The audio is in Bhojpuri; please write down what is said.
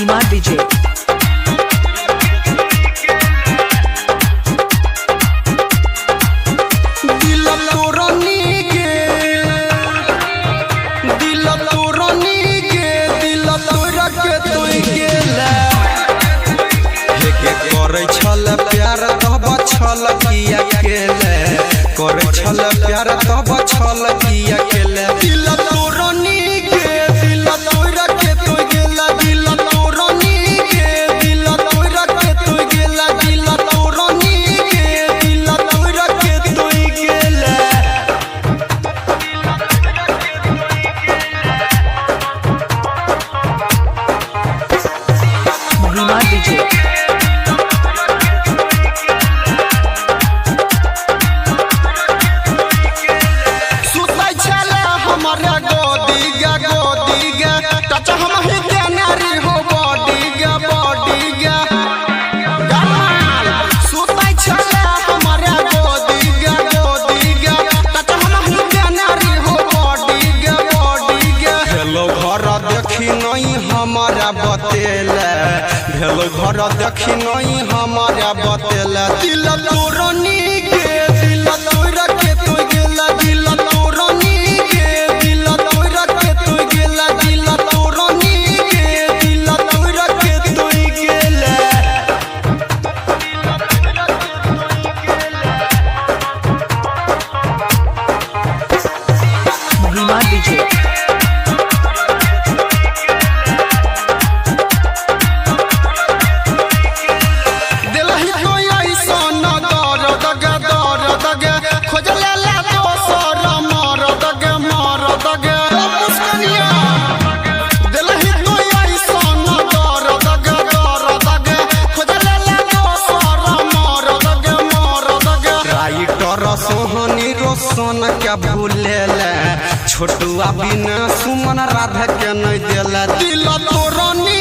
भीमा डीजे। करे छल प्यार तब छल किया केले करे छल प्यार तब छल किया केले दिल तोरनी के दिल तोरा के तो गेला दिल तोरनी के दिल तोरा के तो गेला दिल तोरनी के दिल तोरा के तो गेला भीमा डीजे। हमारा बतेला भेलो घर देखी नहीं हमारा बतेला दिल तोरनी के दिल तोरा के तो गेला दिल तोरनी के दिल तोरा के तो गेला दिल तोरनी के दिल तोरा के तो गेला भीमा डीजे। सोहनी रोशन क्या भूलेला छोटुआ बिना सुमन राधा के नहीं देला दिल तोरनी